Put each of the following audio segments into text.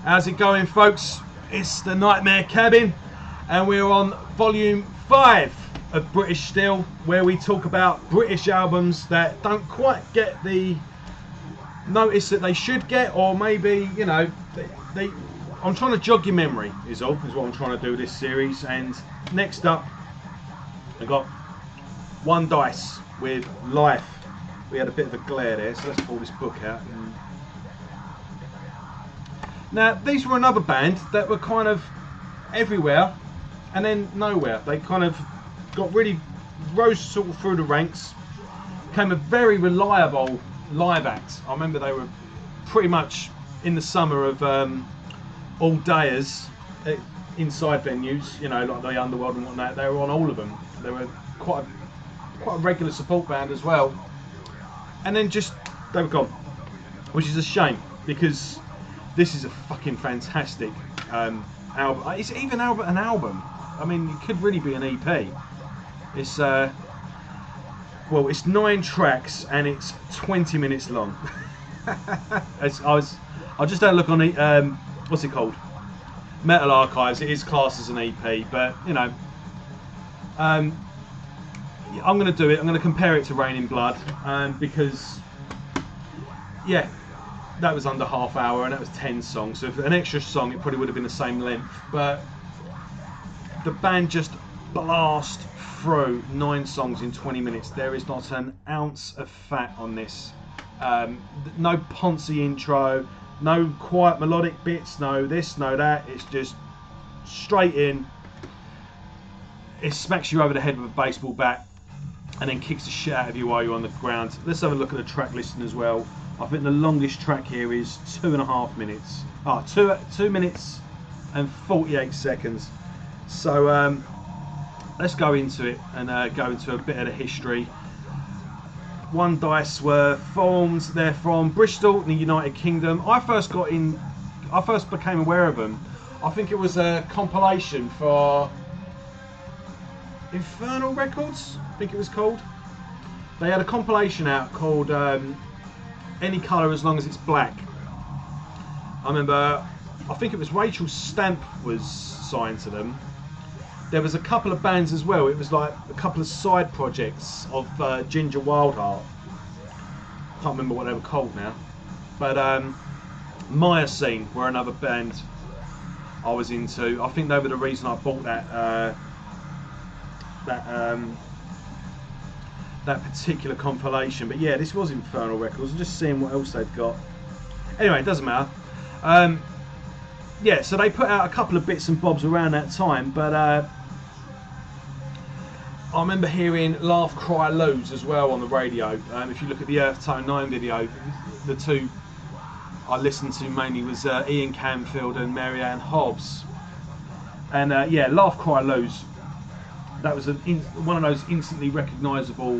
How's it going, folks? It's the Nightmare Cabin, and we're on volume 5 of British Steel, where we talk about British albums that don't quite get the notice that they should get, or maybe, you know, I'm trying to jog your memory, is what I'm trying to do with this series. And next up, I got Onedice with Life. We had a bit of a glare there, so let's pull this book out. Now, these were another band that were kind of everywhere and then nowhere. They kind of rose sort of through the ranks, became a very reliable live act. I remember they were pretty much in the summer of all dayers inside venues, you know, like the Underworld and whatnot. They were on all of them. They were quite a regular support band as well. And then they were gone, which is a shame, because this is a fucking fantastic album. It's even an album. I mean, it could really be an EP. It's well, it's 9 tracks and it's 20 minutes long. I just had a look on the what's it called? Metal Archives. It is classed as an EP, but you know, I'm going to do it. I'm going to compare it to Rain in Blood, because yeah, that was under half hour and that was 10 songs. So if an extra song, it probably would have been the same length. But the band just blast through 9 songs in 20 minutes. There is not an ounce of fat on this. No poncy intro, no quiet melodic bits, no this, no that. It's just straight in. It smacks you over the head with a baseball bat and then kicks the shit out of you while you're on the ground. Let's have a look at the track listing as well. I think the longest track here is 2.5 minutes. 2 minutes and 48 seconds. So let's go into it and go into a bit of the history. Onedice were formed. They're from Bristol in the United Kingdom. I first became aware of them. I think it was a compilation for Infernal Records, I think it was called. They had a compilation out called Any Colour As Long As It's Black. I remember, I think it was Rachel Stamp was signed to them. There was a couple of bands as well. It was like a couple of side projects of Ginger Wildheart. Can't remember what they were called now. But Miocene were another band I was into. I think they were the reason I bought that that particular compilation. But yeah, this was Infernal Records. I'm just seeing what else they've got. Anyway, it doesn't matter. Yeah, so they put out a couple of bits and bobs around that time, but I remember hearing Laugh, Cry, Lose as well on the radio. If you look at the Earth Tone 9 video, the two I listened to mainly was Ian Camfield and Marianne Hobbs. And yeah, Laugh, Cry, Lose. That was one of those instantly recognisable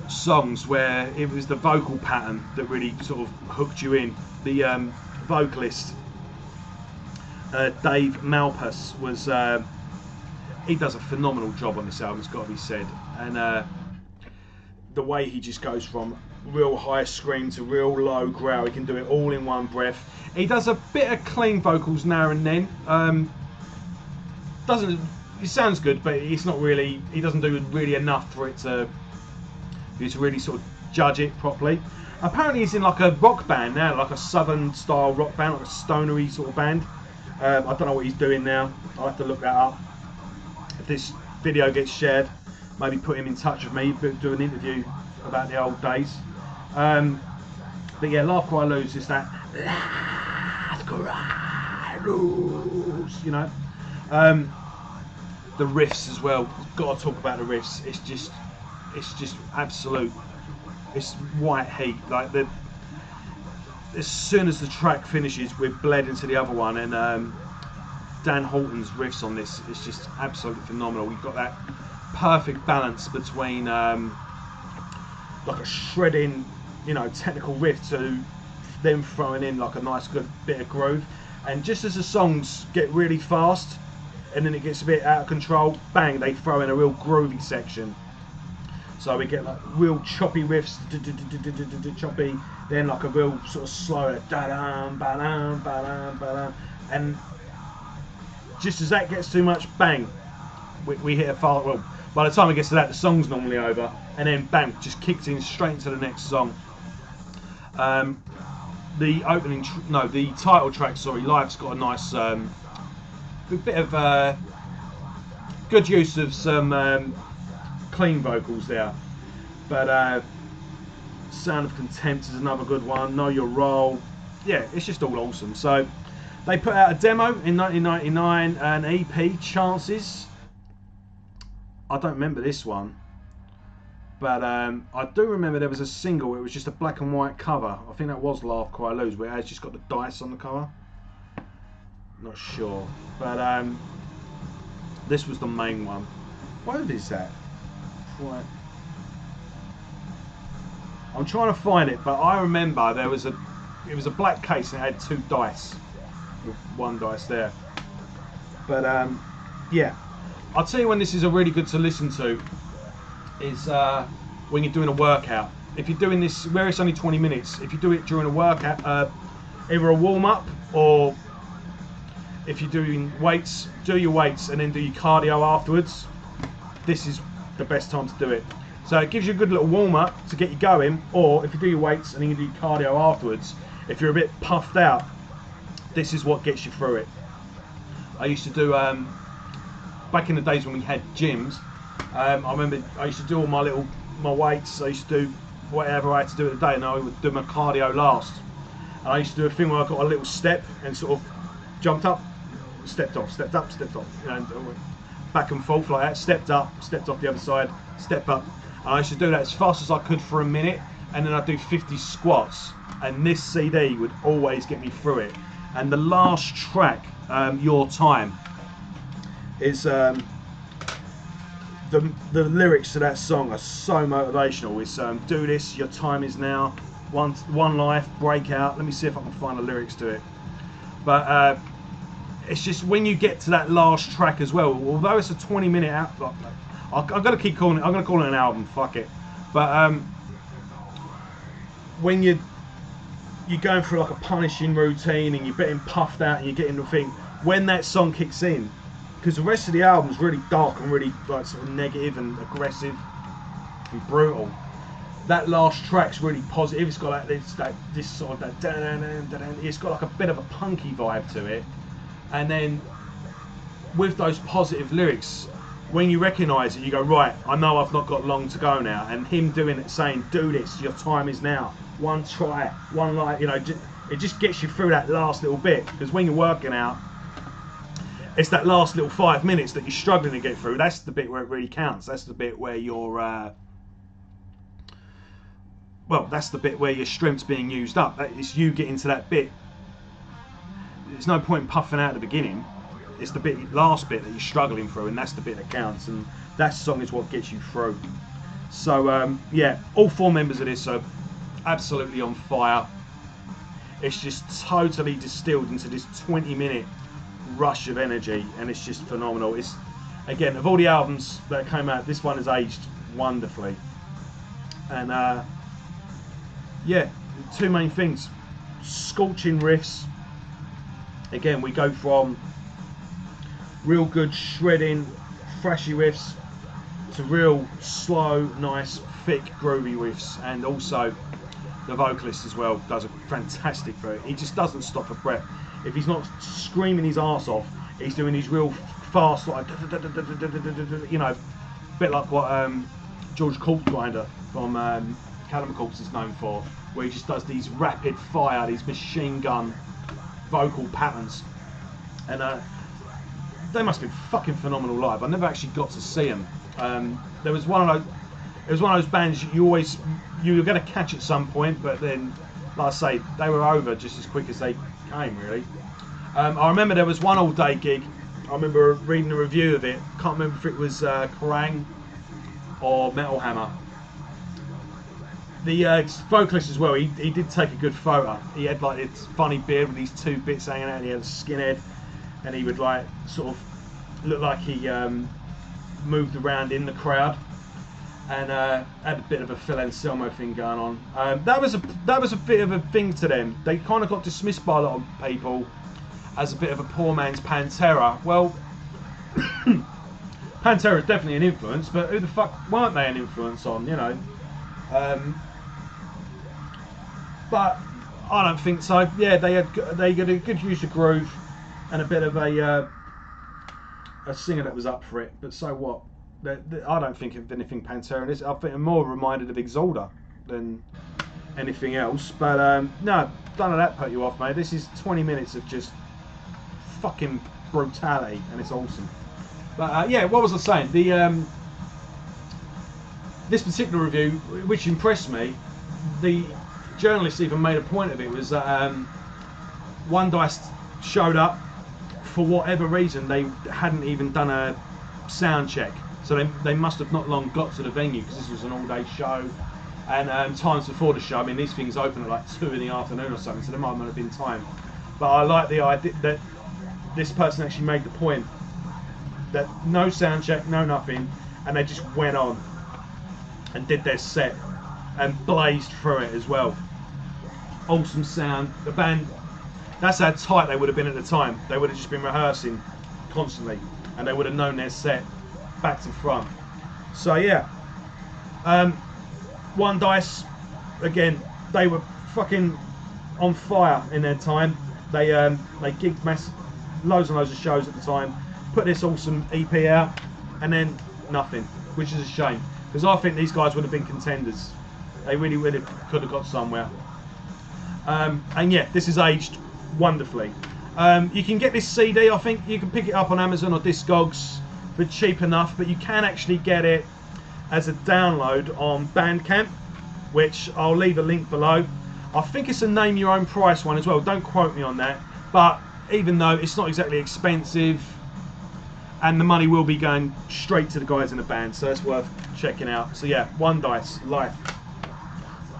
songs where it was the vocal pattern that really sort of hooked you in. The vocalist, Dave Malpass, was he does a phenomenal job on this album, it's got to be said. And the way he just goes from real high scream to real low growl, he can do it all in one breath. He does a bit of clean vocals now and then. It sounds good, but it's not really. He doesn't do really enough for you to really sort of judge it properly. Apparently, he's in like a rock band now, like a southern style rock band, like a stonery sort of band. I don't know what he's doing now. I'll have to look that up. If this video gets shared, maybe put him in touch with me, do an interview about the old days. But yeah, Laugh, Cry, Lose is that. Laugh, Cry, Lose, you know. The riffs as well. Got to talk about the riffs. It's just absolute. It's white heat. Like as soon as the track finishes, we've bled into the other one, and Dan Horton's riffs on this is just absolutely phenomenal. We've got that perfect balance between like a shredding, you know, technical riff to them throwing in like a nice good bit of groove. And just as the songs get really fast and then it gets a bit out of control, bang, they throw in a real groovy section. So we get like real choppy riffs, choppy, then like a real sort of slow, da-dum, ba-dum, ba-dum, ba-dum, and just as that gets too much, bang, we hit a fast. Well, by the time it gets to that, the song's normally over, and then bang, just kicks in straight into the next song. The the title track, sorry, Life's got a nice bit of good use of some clean vocals there. But Sound of Contempt is another good one. Know Your Role. Yeah, it's just all awesome. So they put out a demo in 1999, an EP, Chances. I don't remember this one, but I do remember there was a single. It was just a black and white cover. I think that was Laugh Cry Lose, but it has just got the dice on the cover. Not sure, but this was the main one. What is that? Right. I'm trying to find it, but I remember it was a black case and it had 2 dice, with 1 dice there. But yeah, I'll tell you when this is a really good to listen to is when you're doing a workout. If you're doing this where it's only 20 minutes, if you do it during a workout, either a warm up, or if you're doing weights, do your weights and then do your cardio afterwards. This is the best time to do it. So it gives you a good little warm up to get you going, or if you do your weights and then you do your cardio afterwards, if you're a bit puffed out, this is what gets you through it. I used to do, back in the days when we had gyms, I remember I used to do all my weights. I used to do whatever I had to do at the day, and I would do my cardio last. And I used to do a thing where I got a little step and sort of jumped up, stepped off, stepped up, stepped off, and back and forth like that. Stepped up, stepped off the other side, stepped up. And I used to do that as fast as I could for a minute, and then I'd do 50 squats. And this CD would always get me through it. And the last track, Your Time, is the lyrics to that song are so motivational. It's do this, your time is now, one life, break out. Let me see if I can find the lyrics to it. But it's just when you get to that last track as well, although it's a 20-minute out, I'm gonna keep calling it. I'm gonna call it an album. Fuck it. But when you're going through like a punishing routine and you're getting puffed out and you're getting the thing, when that song kicks in, because the rest of the album's really dark and really like sort of negative and aggressive and brutal. That last track's really positive. It's got like this sort of that. It's got like a bit of a punky vibe to it, and then with those positive lyrics, when you recognise it, you go, right, I know I've not got long to go now. And him doing it, saying, do this, your time is now. One try, one life, you know, it just gets you through that last little bit. Because when you're working out, it's that last little 5 minutes that you're struggling to get through. That's the bit where it really counts. That's the bit where you're, well, that's the bit where your strength's being used up. It's you getting to that bit. There's no point in puffing out at the beginning. It's the last bit that you're struggling through, and that's the bit that counts, and that song is what gets you through. So yeah, all 4 members of this are absolutely on fire. It's just totally distilled into this 20-minute rush of energy, and it's just phenomenal. It's, again, of all the albums that came out, this one has aged wonderfully. And yeah, 2 main things: scorching riffs. Again, we go from real good shredding, thrashy riffs to real slow, nice, thick, groovy riffs, and also the vocalist as well does a fantastic job. He just doesn't stop for breath. If he's not screaming his arse off, he's doing these real fast, like, you know, a bit like what George Corpsegrinder from Caliber Corpse is known for, where he just does these rapid fire, these machine gun vocal patterns. And they must have been fucking phenomenal live. I never actually got to see them. There was one of those. It was one of those bands you were going to catch at some point, but then, like I say, they were over just as quick as they came. Really. I remember there was one all-day gig. I remember reading a review of it. Can't remember if it was Kerrang or Metal Hammer. The vocalist as well. He did take a good photo. He had like this funny beard with these 2 bits hanging out. And he had a skinhead. And he would like sort of look like he moved around in the crowd. and had a bit of a Phil Anselmo thing going on. That was a bit of a thing to them. They kind of got dismissed by a lot of people as a bit of a poor man's Pantera. Well, Pantera is definitely an influence, but who the fuck weren't they an influence on, you know? But I don't think so. Yeah, they got a good use of groove and a bit of a singer that was up for it. But so what? I don't think of anything Pantera is. I think I'm more reminded of Exalta than anything else. But no, don't let that put you off, mate. This is 20 minutes of just fucking brutality, and it's awesome. But yeah, what was I saying? The this particular review, which impressed me, the journalist even made a point of it, was that Onedice showed up for whatever reason. They hadn't even done a sound check, so they must have not long got to the venue, because this was an all-day show, and times before the show, I mean, these things open at like 2 in the afternoon or something, so there might not have been time. But I like the idea that this person actually made the point that no sound check, no nothing, and they just went on and did their set and blazed through it as well. Awesome sound. The band, that's how tight they would have been at the time. They would have just been rehearsing constantly, and they would have known their set back to front. So yeah, Onedice, again, they were fucking on fire in their time. They gigged loads and loads of shows at the time, put this awesome EP out, and then nothing, which is a shame, because I think these guys would have been contenders. They really could have got somewhere. And yeah, this is aged wonderfully. You can get this CD, I think you can pick it up on Amazon or Discogs for cheap enough, but you can actually get it as a download on Bandcamp, which I'll leave a link below. I think it's a name your own price one as well, don't quote me on that, but even though it's not exactly expensive, and the money will be going straight to the guys in the band, so that's worth checking out. So yeah, Onedice, life.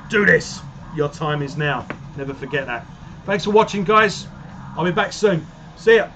Do this. Your time is now. Never forget that. Thanks for watching, guys. I'll be back soon. See ya.